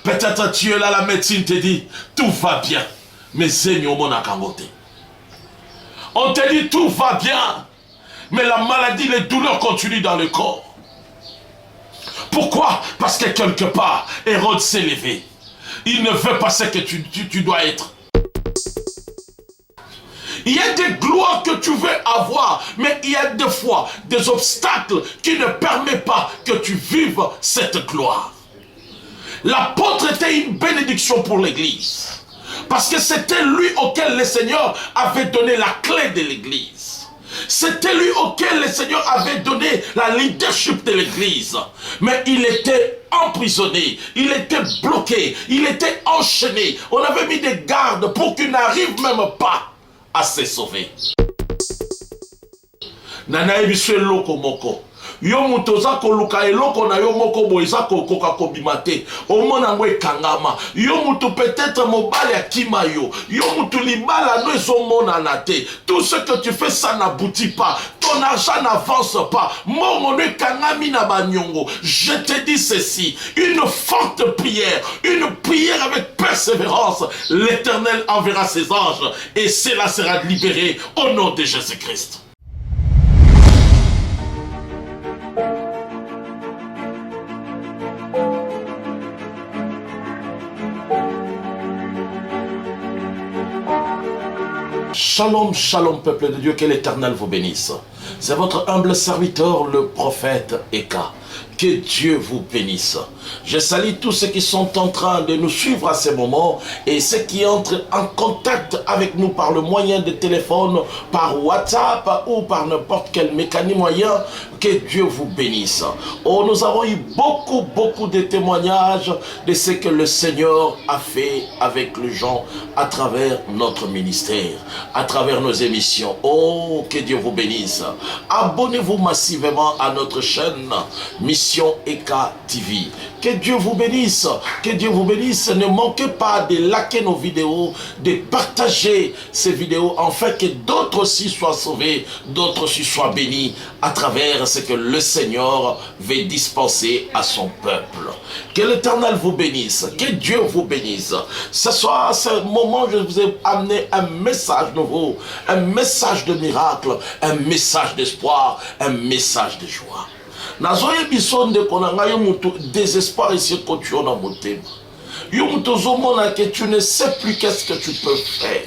Peut-être tu es là, la médecine te dit, tout va bien. Mais c'est on te dit, tout va bien. Mais la maladie, les douleurs continuent dans le corps. Pourquoi? Parce que quelque part, Hérode s'est levé. Il ne veut pas ce que tu dois être. Il y a des gloires que tu veux avoir, mais il y a des fois des obstacles qui ne permettent pas que tu vives cette gloire. L'apôtre était une bénédiction pour l'église. Parce que c'était lui auquel le Seigneur avait donné la clé de l'église. C'était lui auquel le Seigneur avait donné la leadership de l'église. Mais il était emprisonné, il était bloqué, il était enchaîné. On avait mis des gardes pour qu'il n'arrive même pas à se sauver. Nana ebiswe loko moko. Yo mutoza koluka eloko na yo moko boiza kokoka kobimate. Omona ngwe kangama. Yo mutu peut-être mobali ya kima yo. Yo mutu libala no ezomona na te. Tout ce que tu fais ça n'aboutit pas. Ton argent n'avance pas. Mongo ne kangami na banyongo. Je te dis ceci. Une forte prière. Une prière avec persévérance. L'Éternel enverra ses anges. Et cela sera libéré au nom de Jésus-Christ. Shalom, shalom peuple de Dieu, que l'Éternel vous bénisse. C'est votre humble serviteur, le prophète Eka. Que Dieu vous bénisse. Je salue tous ceux qui sont en train de nous suivre à ce moment et ceux qui entrent en contact avec nous par le moyen de téléphone, par WhatsApp ou par n'importe quel mécanisme moyen. Que Dieu vous bénisse. Oh, nous avons eu beaucoup de témoignages de ce que le Seigneur a fait avec les gens à travers notre ministère, à travers nos émissions. Oh, que Dieu vous bénisse. Abonnez-vous massivement à notre chaîne Mission Eka TV. Que Dieu vous bénisse. Que Dieu vous bénisse. Ne manquez pas de liker nos vidéos, de partager ces vidéos, afin que d'autres aussi soient sauvés, d'autres aussi soient bénis à travers ce que le Seigneur veut dispenser à son peuple. Que l'Éternel vous bénisse. Que Dieu vous bénisse. Ce soir, ce moment, je vous ai amené un message nouveau, un message de miracle, un message d'espoir, un message de joie. Nazoye biso ndeko na ngai yo mutu désespoir ici quand tu en as motema. Yo mutu zomona que tu ne sais plus qu'est-ce que tu peux faire.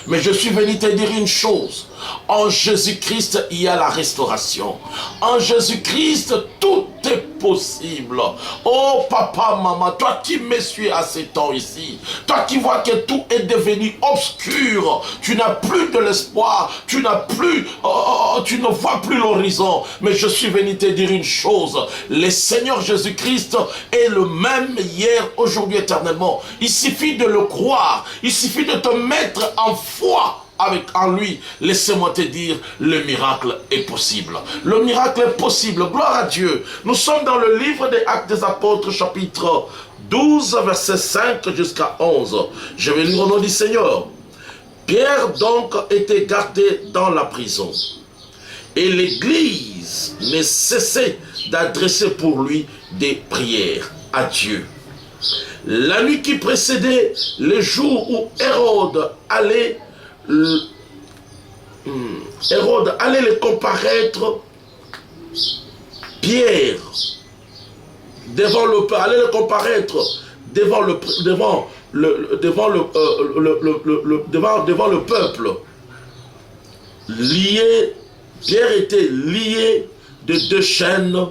Mais je suis venu te dire une chose. En Jésus-Christ, il y a la restauration. En Jésus-Christ, tout est possible. Oh papa, maman, toi qui me suis à ces temps ici, toi qui vois que tout est devenu obscur, tu n'as plus de l'espoir, tu n'as plus, tu ne vois plus l'horizon. Mais je suis venu te dire une chose. Le Seigneur Jésus-Christ est le même hier, aujourd'hui, éternellement. Il suffit de le croire. Il suffit de te mettre en foi en lui. Laissez-moi te dire, le miracle est possible. Le miracle est possible. Gloire à Dieu. Nous sommes dans le livre des Actes des Apôtres, chapitre 12, verset 5 jusqu'à 11. Je vais lire au nom du Seigneur. Pierre donc était gardé dans la prison. Et l'église ne cessait d'adresser pour lui des prières à Dieu. La nuit qui précédait le jour où Hérode allait le comparaître, Pierre devant le peuple, lié. Pierre était lié de deux chaînes,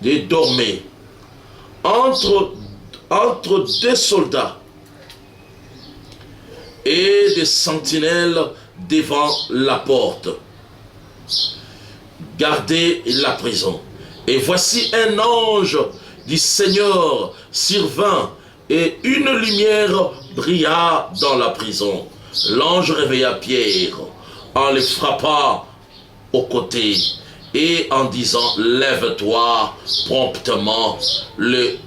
des dormés, entre deux soldats et des sentinelles devant la porte. Gardez la prison. Et voici un ange du Seigneur survint et une lumière brilla dans la prison. L'ange réveilla Pierre en le frappant au côté et en disant « Lève-toi promptement, les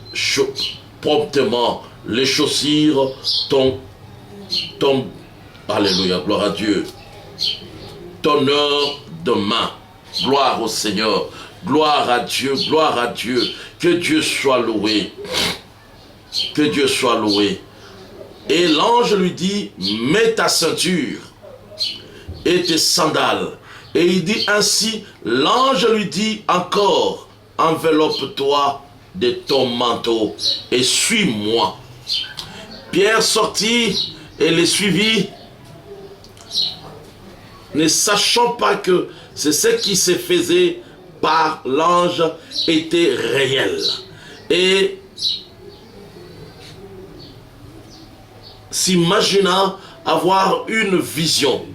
chaussures ton alléluia, gloire à Dieu, ton heure de main, gloire au Seigneur, Gloire à Dieu, gloire à Dieu. Que Dieu soit loué. Que Dieu soit loué. Et l'ange lui dit, mets ta ceinture et tes sandales. Et il dit ainsi, l'ange lui dit encore, enveloppe-toi de ton manteau et suis-moi. Pierre sortit et les suivit, ne sachant pas que c'est ce qui se faisait par l'ange était réel. Et s'imagina avoir une vision.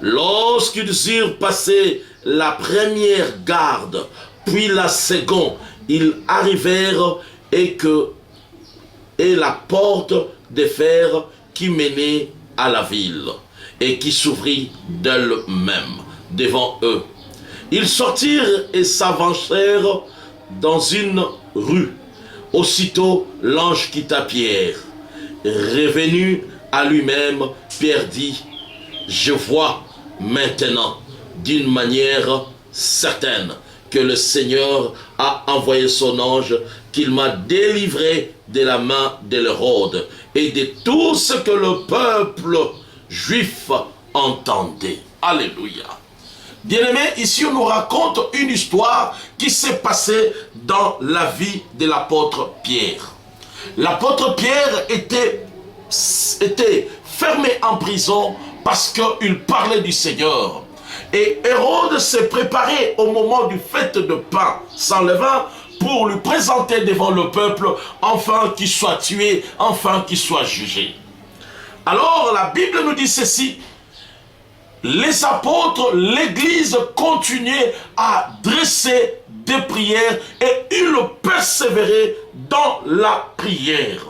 Lorsqu'ils eurent passé la première garde, puis la seconde, ils arrivèrent et la porte de fer qui menait à la ville et qui s'ouvrit d'elle-même devant eux. Ils sortirent et s'avancèrent dans une rue. Aussitôt, l'ange quitta Pierre. Revenu à lui-même, Pierre dit, je vois maintenant d'une manière certaine que le Seigneur a envoyé son ange, qu'il m'a délivré de la main de l'Hérode et de tout ce que le peuple juif entendait. Alléluia. Bien-aimés, ici on nous raconte une histoire qui s'est passée dans la vie de l'apôtre Pierre. L'apôtre Pierre était fermé en prison parce qu'il parlait du Seigneur. Et Hérode s'est préparé au moment du fête de pain sans levain pour lui présenter devant le peuple, enfin qu'il soit tué, enfin qu'il soit jugé. Alors la Bible nous dit ceci, les apôtres, l'église continuait à dresser des prières et ils persévéraient dans la prière.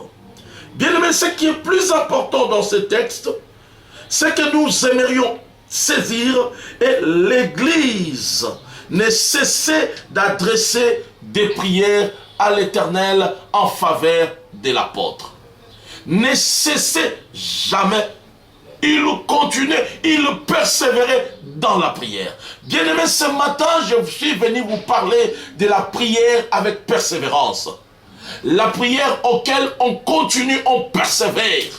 Bien aimé, ce qui est plus important dans ce texte, c'est que nous aimerions saisir et l'église ne cessait d'adresser des prières à l'Éternel en faveur de l'apôtre. Ne cessait jamais. Il continuait, il persévérait dans la prière. Bien aimé, ce matin, je suis venu vous parler de la prière avec persévérance. La prière auquel on continue, on persévère.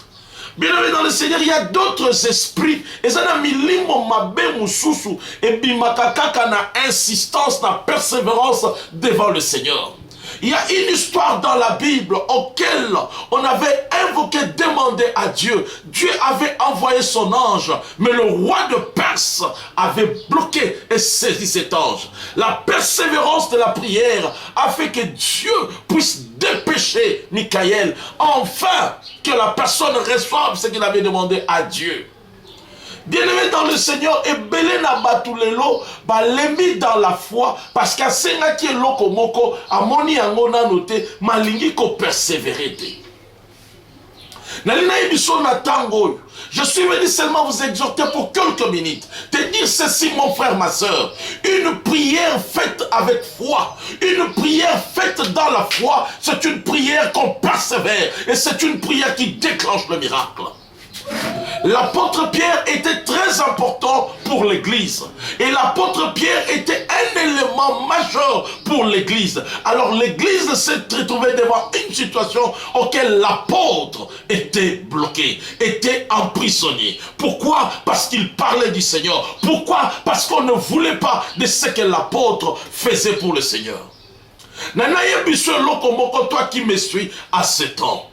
Bien aimé dans le Seigneur, il y a d'autres esprits. Et ça n'a mis limo mabe mususu. Et bimakakaka na insistance, na persévérance devant le Seigneur. Il y a une histoire dans la Bible auquel on avait invoqué, demandé à Dieu. Dieu avait envoyé son ange, mais le roi de Perse avait bloqué et saisi cet ange. La persévérance de la prière a fait que Dieu puisse dépêcher Michael, enfin que la personne reçoive ce qu'il avait demandé à Dieu. Bien-aimé dans le Seigneur, et belé na batulelo, balemi dans la foi, parce qu'à senga qui est loko moko, à moni angona noté, malingi ko persévérer. Nalina ebiso na tango. Je suis venu seulement vous exhorter pour quelques minutes, te dire ceci mon frère, ma soeur, une prière faite avec foi, une prière faite dans la foi, c'est une prière qu'on persévère, et c'est une prière qui déclenche le miracle. L'apôtre Pierre était très important pour l'église. Et l'apôtre Pierre était un élément majeur pour l'église. Alors l'église s'est retrouvée devant une situation auquel l'apôtre était bloqué, était emprisonné. Pourquoi? Parce qu'il parlait du Seigneur. Pourquoi? Parce qu'on ne voulait pas de ce que l'apôtre faisait pour le Seigneur. Nanaye biso lokomoko, toi qui me suis à ce temps.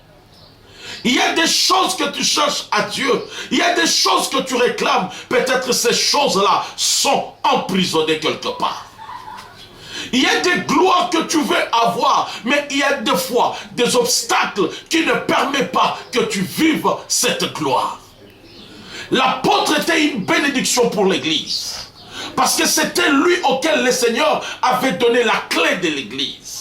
Il y a des choses que tu cherches à Dieu. Il y a des choses que tu réclames. Peut-être ces choses-là sont emprisonnées quelque part. Il y a des gloires que tu veux avoir, mais il y a des fois des obstacles qui ne permettent pas que tu vives cette gloire. L'apôtre était une bénédiction pour l'église. Parce que c'était lui auquel le Seigneur avait donné la clé de l'église.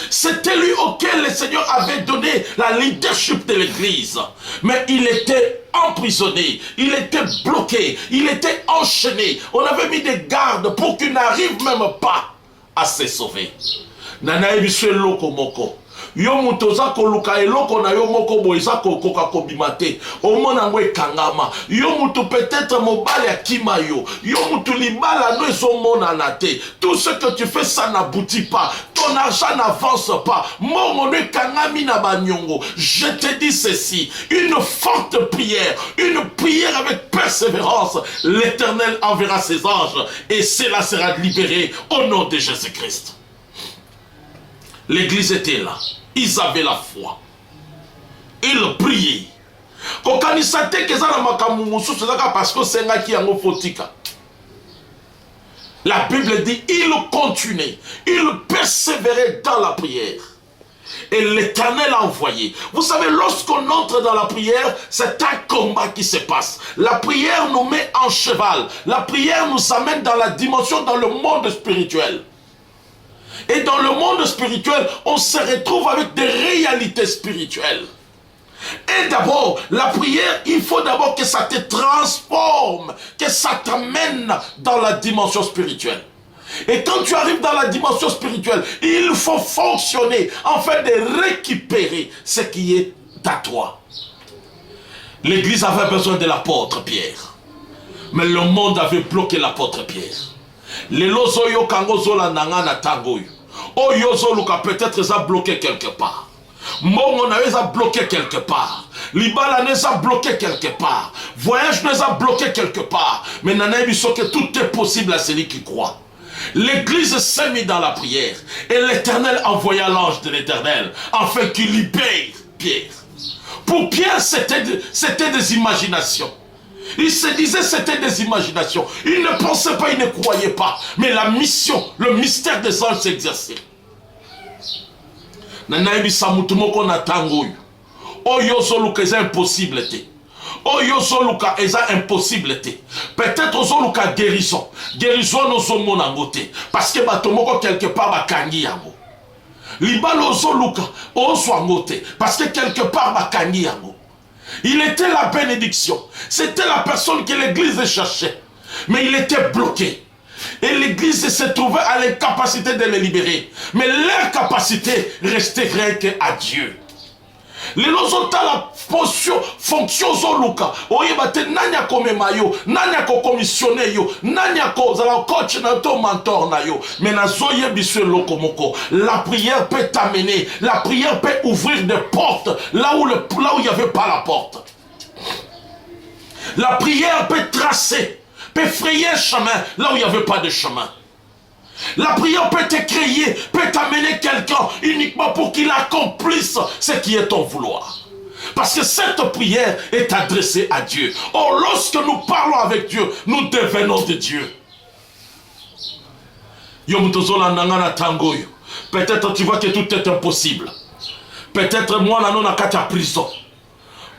C'était lui auquel le Seigneur avait donné la leadership de l'église. Mais il était emprisonné, il était bloqué, il était enchaîné. On avait mis des gardes pour qu'il n'arrive même pas à se sauver. yo muto za koluka eloko na yo moko boye za kokoka kobimate omona ngo ekangama yo muto peut-être mobali akima yo muto libala no ezomona na te tout ce que tu fais ça n'aboutit pas ton argent n'avance pas mongo no ekangami na banyongo je te dis ceci une forte prière une prière avec persévérance l'Éternel enverra ses anges et cela sera libéré au nom de Jésus-Christ. L'église était là. Ils avaient la foi. Ils priaient. La Bible dit, ils continuaient. Ils persévéraient dans la prière. Et l'Éternel a envoyé. Vous savez, lorsqu'on entre dans la prière, c'est un combat qui se passe. La prière nous met en cheval. La prière nous amène dans la dimension, dans le monde spirituel. Et dans le monde spirituel, on se retrouve avec des réalités spirituelles. Et d'abord, la prière, il faut d'abord que ça te transforme, que ça t'amène dans la dimension spirituelle. Et quand tu arrives dans la dimension spirituelle, il faut fonctionner afin de récupérer ce qui est à toi. L'église avait besoin de l'apôtre Pierre. Mais le monde avait bloqué l'apôtre Pierre. Les lozoyo kangozola nangana tangoyo. Oyozo luka peut-être ça bloqué quelque part. Mongo na a bloqué quelque part. Libala ne a bloqué quelque part. Voyage ne a bloqué quelque part. Mais nana biso que tout est possible à celui qui croit. L'église s'est mise dans la prière. Et l'Éternel envoya l'ange de l'Éternel afin qu'il libère Pierre. Pour Pierre, c'était des imaginations. Il se disait c'était des imaginations. Il ne pensait pas, il ne croyait pas. Mais la mission, le mystère des anges s'exerçait. Nanaïbi samutumoko na tangoyu. Oyo luka est impossible. Oyo luka est impossible. Peut-être ozoluka guérison. Guérison nos monangote. Parce que batomoko quelque part bakangi yango. Libalo ozoluka oswangote. Parce que quelque part bakangi yango. Il était la bénédiction. C'était la personne que l'église cherchait. Mais il était bloqué. Et l'église se trouvait à l'incapacité de le libérer. Mais leur capacité restait rien qu'à Dieu. Les autres la fonction zoluka. Oyebate nanya kome mayo, nanya ko commissionné yo, nanya ko zala coach na to mentor na yo. Mais na zoye biswe lokomoko. La prière peut t'amener, la prière peut ouvrir des portes là où il n'y avait pas la porte. La prière peut tracer, peut frayer un chemin là où il n'y avait pas de chemin. La prière peut te créer, peut t'amener quelqu'un uniquement pour qu'il accomplisse ce qui est ton vouloir. Parce que cette prière est adressée à Dieu. Or, lorsque nous parlons avec Dieu, nous devenons de Dieu. Peut-être tu vois que tout est impossible. Peut-être moi, je suis en prison.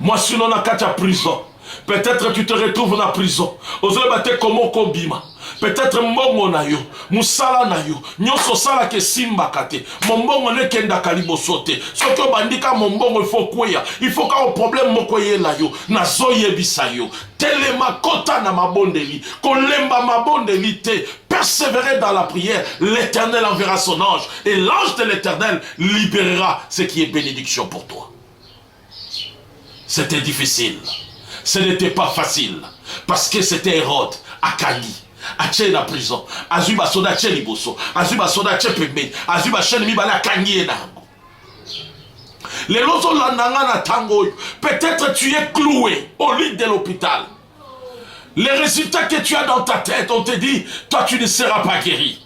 Moi, je suis en prison. Peut-être tu te retrouves dans la prison. Peut-être mbongo na yo, musala na yo, nyoso sala ke simba kate, mbongo ne kenda kalibo sote. Soko bandika mbongo il faut qu'un problème mokoye la yo, na zoye bisa yo. Telema kota na mabondeli, kolemba mabondeli te. Persévérer dans la prière, l'Éternel enverra son ange et l'ange de l'Éternel libérera ce qui est bénédiction pour toi. C'était difficile. Ce n'était pas facile parce que c'était Hérode, Akani. Ache la prison, azuba soda che liboso, azuba soda che pembe, azuba chen mi bala kanye na. Les lozo landanga na tango, peut-être tu es cloué au lit de l'hôpital. Les résultats que tu as dans ta tête, on te dit, toi tu ne seras pas guéri.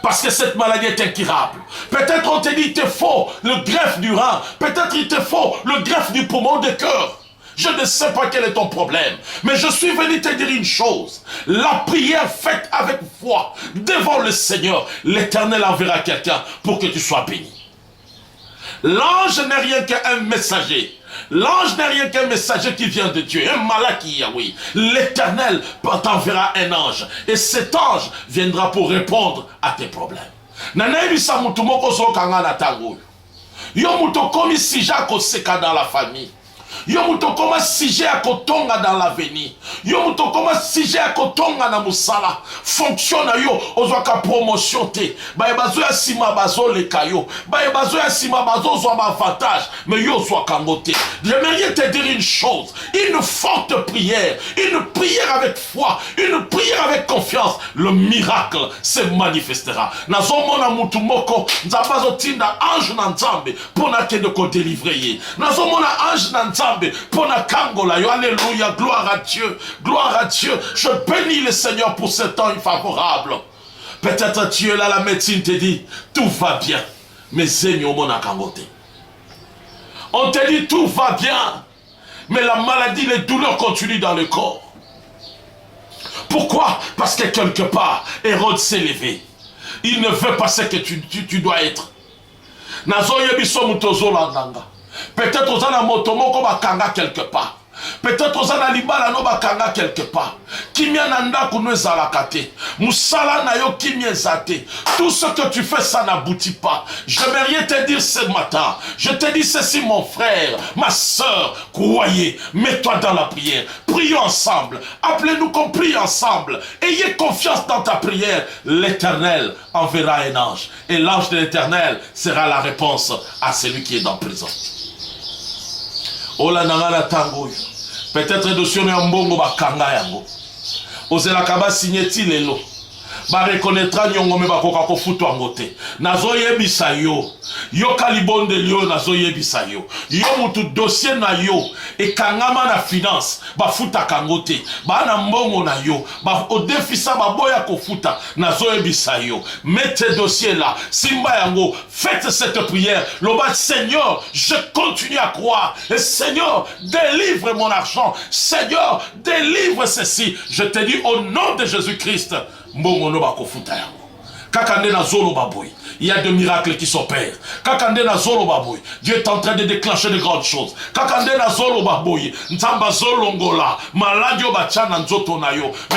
Parce que cette maladie est incurable. Peut-être on te dit, il te faut le greffe du rein. Peut-être il te faut le greffe du poumon de cœur. Je ne sais pas quel est ton problème, mais je suis venu te dire une chose. La prière faite avec foi devant le Seigneur, l'Éternel enverra quelqu'un pour que tu sois béni. L'ange n'est rien qu'un messager. L'ange n'est rien qu'un messager qui vient de Dieu, un malaki Yahweh. L'Éternel t'enverra un ange, et cet ange viendra pour répondre à tes problèmes. Nanaïbisa mutumoko so kanga na tango. Yo muto komi sija ko seka dans la famille. Yo muto koma sujet à kotonga dans l'avenir. Yo muto koma sujet à kotonga na musala. Fonction na yo ozwaka promotion te. Ba bazo ya sima bazo le kayo. Ba bazo ya sima bazo zwa avantage. Mais yo zwa kangote. J'aimerais te dire une chose. Une forte prière. Une prière avec foi. Une prière avec confiance. Le miracle se manifestera. Nazomona mutu moko. Nzabazo tinda ange na nzambe. Pona kende ko délivrer. Nazomona ange na nzambe. Pona kangola yo. Alléluia. Gloire à Dieu. Gloire à Dieu. Je bénis le Seigneur pour ce temps favorable. Peut-être Dieu là la médecine te dit tout va bien. Mais Seigneur mon akangote. On te dit tout va bien. Mais la maladie, les douleurs continuent dans le corps. Pourquoi? Parce que quelque part, Hérode s'est levé. Il ne veut pas ce que tu dois être. Peut-être aux ana motomoko bakanga quelque part. Peut-être aux ana libala no bakanga quelque part. Kimia nanda kuno zalakate. Musala na yo kimia zate. Tout ce que tu fais, ça n'aboutit pas. Je vais rien te dire ce matin. Je te dis ceci, mon frère, ma soeur, croyez, mets-toi dans la prière. Prions ensemble. Appelez-nous qu'on prie ensemble. Ayez confiance dans ta prière. L'Éternel enverra un ange. Et l'ange de l'Éternel sera la réponse à celui qui est dans prison. Ola nangana tango. Peut-être dossier en mbongo bakanga yango. Ozelaka ba signeti lelo. Ba reconnaîtra nyongo me bakoka ko futu angote. Nazo yebisa yo. Yo kalibonde lio nazo yebisa yo. Yo mutu dossier na yo e kangama na finance ba futa kangote. Ba na mbongo na yo. Ba o déficit ba boya ko futa nazo yebisa yo. Mets tes dossiers là. Simba yango, faites cette prière. Loba Seigneur, je continue à croire. Et Seigneur, délivre mon argent. Seigneur, délivre ceci. Je te dis au nom de Jésus-Christ. Il y a des miracles qui s'opèrent. Dieu est en train de déclencher de grandes choses. Mais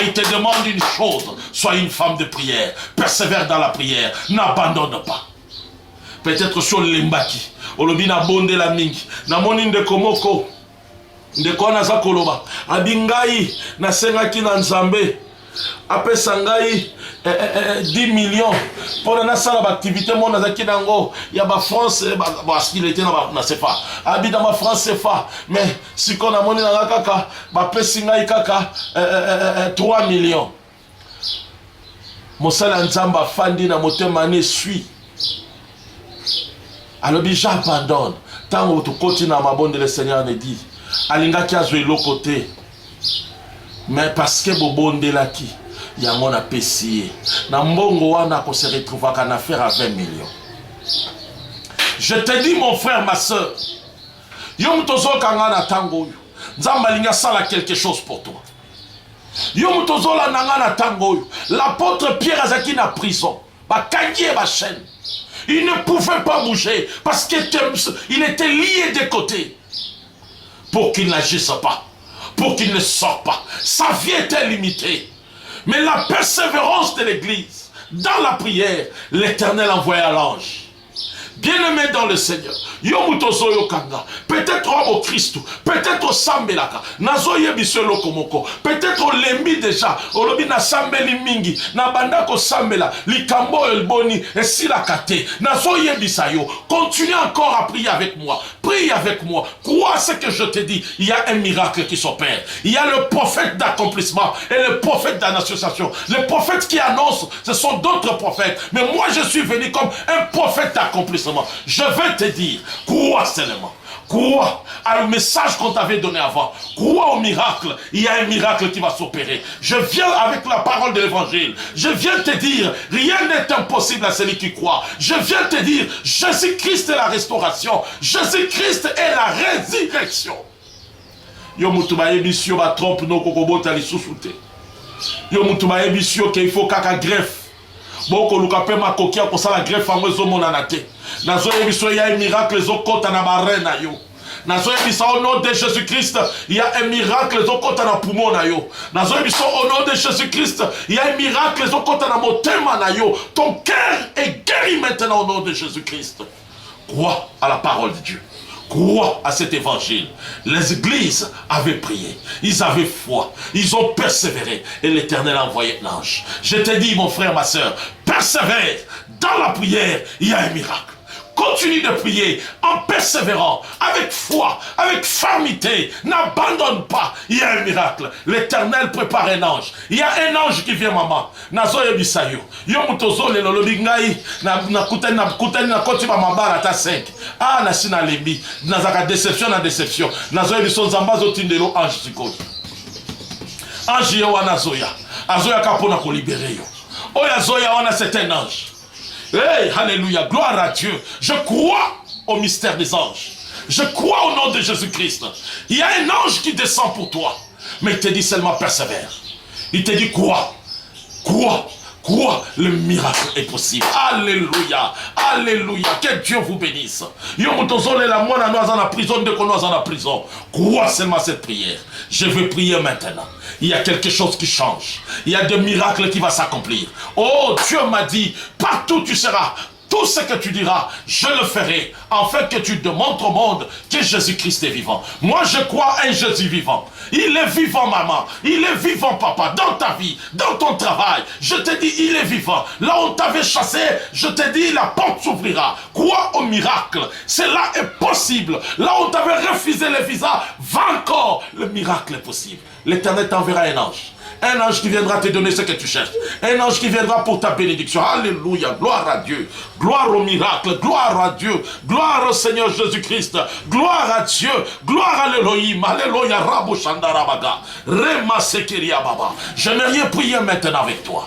il te demande une chose. Sois une femme de prière. Persévère dans la prière. N'abandonne pas. Peut-être sur l'embaki. Olobina bonde la mingi. Na moni de komoko. De kona za koloba. Abingai na senga ki na nzambe. Après sangai 10 millions pour la salle d'activité mon azaki nango ya ba France parce qu'il était na CFA abi dans ma France CFA mais si qu'on a moni na kaka ba pesingai kaka 3 millions mosala nzamba fandi na motema ne suit alors j'abandonne tant que tu continues à m'abonner le Seigneur me dit alinga ki azwe l'autre côté. Mais parce que Bobonde laki, il y a mon appécié. Dans Mbongo wana qu'on se retrouve à une affaire à 20 millions. Je te dis mon frère, ma soeur, yom tozo kangana tango, Nzambalinga sala quelque chose pour toi. Yom tozo la nangana tango, l'apôtre Pierre Azaki na prison, ba kangie ba chaîne. Il ne pouvait pas bouger parce qu'il était lié des côtés pour qu'il n'agisse pas. Pour qu'il ne sorte pas. Sa vie était limitée. Mais la persévérance de l'Église, dans la prière, l'Éternel envoya l'ange. Bien-aimé dans le Seigneur, peut-être au Christ, peut-être au Sambelaka, Nazoye Bisolo Komoko, peut-être au Lembi déjà, au Lobi na Sambeli Mingi, na Bandako Sambela, Likambo Elboni, et Silakate, Nazoye Bisayo, continue encore à prier avec moi, prie avec moi, crois ce que je te dis, il y a un miracle qui s'opère, il y a le prophète d'accomplissement et le prophète d'une association, le prophète qui annonce, ce sont d'autres prophètes, mais moi je suis venu comme un prophète d'accomplissement. Je vais te dire, crois seulement. Crois à le message qu'on t'avait donné avant. Crois au miracle. Il y a un miracle qui va s'opérer. Je viens avec la parole de l'évangile. Je viens te dire, rien n'est impossible à celui qui croit. Je viens te dire, Jésus-Christ est la restauration. Jésus-Christ est la résurrection. Yo mutuba ebisio ba trompe no kokobota li susute. Yo mutuba ebisio qu'il faut kaka greffe. Boko lukape makokia ko sala greffe en zo monana te. Nazo ebisio ya un miracle zo kota na barena yo. Nazo ebisio au nom de Jésus-Christ, il y a un miracle zo kota na poumon na yo. Nazo ebisio au nom de Jésus-Christ, il y a un miracle zo kota na motema na yo. Ton cœur est guéri maintenant au nom de Jésus-Christ. Crois à la parole de Dieu. Crois à cet évangile. Les églises avaient prié, ils avaient foi, ils ont persévéré et l'Éternel a envoyé l'ange. Je te dis, mon frère, ma soeur, persévère. Dans la prière, il y a un miracle. Continue de prier en persévérant, avec foi, avec fermeté. N'abandonne pas. Il y a un miracle. L'Éternel prépare un ange. Il y a un ange qui vient, maman. Nazoye bisayo. Yo mutozo le lolobi ngai. Na kuten na koti ba mabara ta 5. Ah, na sina lembi. Nazaka déception na déception. Nazoye biso zambazo tindelo ange sikoyo. Ange yo wana zoya. Azoya kapona ko libérer yo. Oya zoya wana c'est un ange. Hey, alléluia, gloire à Dieu. Je crois au mystère des anges. Je crois au nom de Jésus-Christ. Il y a un ange qui descend pour toi. Mais il te dit seulement persévère. Il te dit crois. Crois. Crois, le miracle est possible. Alléluia. Alléluia. Que Dieu vous bénisse. Crois seulement cette prière. Je veux prier maintenant. Il y a quelque chose qui change. Il y a des miracles qui vont s'accomplir. Oh, Dieu m'a dit, partout tu seras. Tout ce que tu diras, je le ferai, afin que tu démontres au monde que Jésus-Christ est vivant. Moi, je crois à un Jésus vivant. Il est vivant, maman. Il est vivant, papa, dans ta vie, dans ton travail. Je te dis, il est vivant. Là où on t'avait chassé, je te dis, la porte s'ouvrira. Crois au miracle. Cela est possible. Là où on t'avait refusé le visa, va encore. Le miracle est possible. L'Éternel t'enverra un ange. Un ange qui viendra te donner ce que tu cherches. Un ange qui viendra pour ta bénédiction. Alléluia. Gloire à Dieu. Gloire au miracle. Gloire à Dieu. Gloire au Seigneur Jésus-Christ. Gloire à Dieu. Gloire à l'Elohim. Alléluia. Rabo Shandarabaga. Rema Sekeria Baba. J'aimerais prier maintenant avec toi.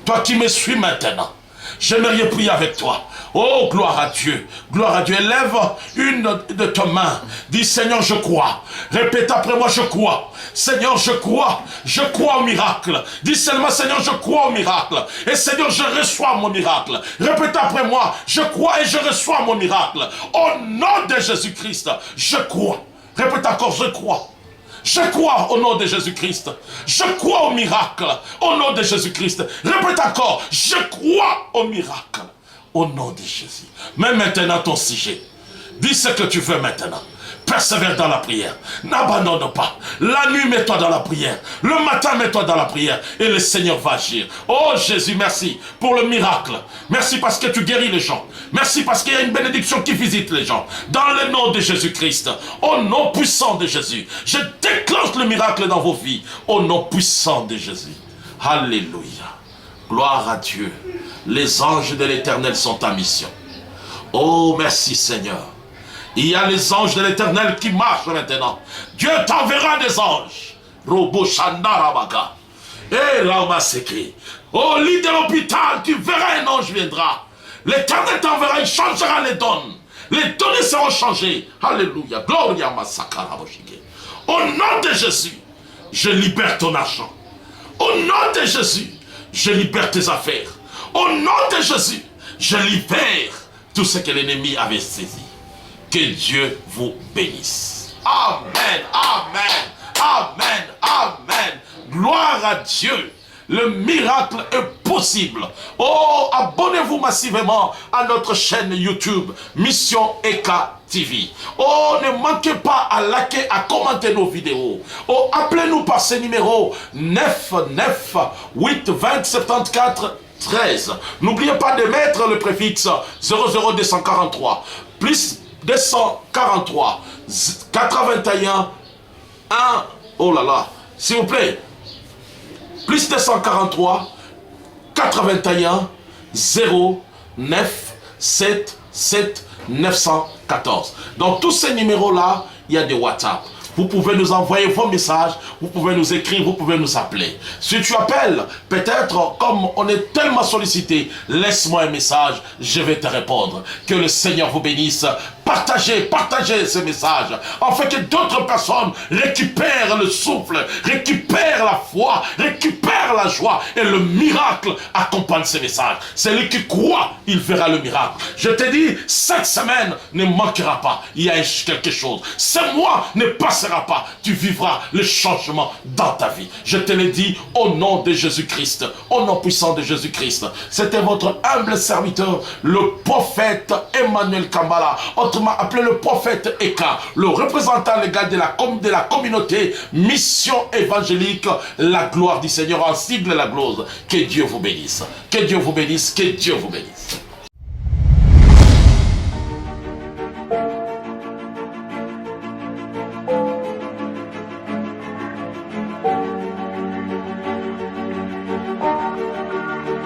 Toi qui me suis maintenant. J'aimerais prier avec toi. Oh, gloire à Dieu. Gloire à Dieu. Élève une de tes mains. Dis, Seigneur, je crois. Répète après moi, je crois. Seigneur, je crois. Je crois au miracle. Dis seulement, Seigneur, je crois au miracle. Et Seigneur, je reçois mon miracle. Répète après moi, je crois et je reçois mon miracle. Au nom de Jésus-Christ, je crois. Répète encore, je crois. Je crois au nom de Jésus-Christ. Je crois au miracle. Au nom de Jésus-Christ. Répète encore. Je crois au miracle. Au nom de Jésus. Mets maintenant ton sujet. Dis ce que tu veux maintenant. Persévère dans la prière. N'abandonne pas. La nuit, mets-toi dans la prière. Le matin, mets-toi dans la prière. Et le Seigneur va agir. Oh Jésus, merci pour le miracle. Merci parce que tu guéris les gens. Merci parce qu'il y a une bénédiction qui visite les gens. Dans le nom de Jésus-Christ. Au nom puissant de Jésus. Je déclenche le miracle dans vos vies. Au nom puissant de Jésus. Alléluia. Gloire à Dieu. Les anges de l'Éternel sont en mission. Oh, merci Seigneur. Il y a les anges de l'Éternel qui marchent maintenant. Dieu t'enverra des anges. Robo Shandarabaga. Et Ramaseke. Au lit de l'hôpital, tu verras un ange viendra. L'Éternel t'enverra, il changera les donnes. Les données seront changées. Alléluia. Gloria Masakara Boshike. Au nom de Jésus, je libère ton argent. Au nom de Jésus, je libère tes affaires. Au nom de Jésus, je libère tout ce que l'ennemi avait saisi. Que Dieu vous bénisse. Amen, amen, amen, amen. Gloire à Dieu. Le miracle est possible. Oh, abonnez-vous massivement à notre chaîne YouTube, Mission Eka TV. Oh, ne manquez pas à liker, à commenter nos vidéos. Oh, appelez-nous par ce numéro 99 8 20 74 13. N'oubliez pas de mettre le préfixe 00243 plus 243 81 1. Oh là là, s'il vous plaît. Plus 243 81 0 9 7 7 914. Dans tous ces numéros-là, il y a des WhatsApp. Vous pouvez nous envoyer vos messages, vous pouvez nous écrire, vous pouvez nous appeler. Si tu appelles, peut-être comme on est tellement sollicité, laisse-moi un message, je vais te répondre. Que le Seigneur vous bénisse. Partagez, partagez ce message, afin que d'autres personnes récupèrent le souffle, récupèrent la foi, récupèrent la joie, et le miracle accompagne ce message. Celui qui croit, il verra le miracle. Je te dis, cette semaine ne manquera pas. Il y a quelque chose. Ce mois ne passera pas. Tu vivras le changement dans ta vie. Je te le dis au nom de Jésus-Christ, au nom puissant de Jésus-Christ. C'était votre humble serviteur, le prophète Emmanuel Kambala. Autrement m'a appelé le prophète Eka, le représentant légal de la communauté Mission évangélique, la gloire du Seigneur en sigle la gloire. Que Dieu vous bénisse, que Dieu vous bénisse, que Dieu vous bénisse.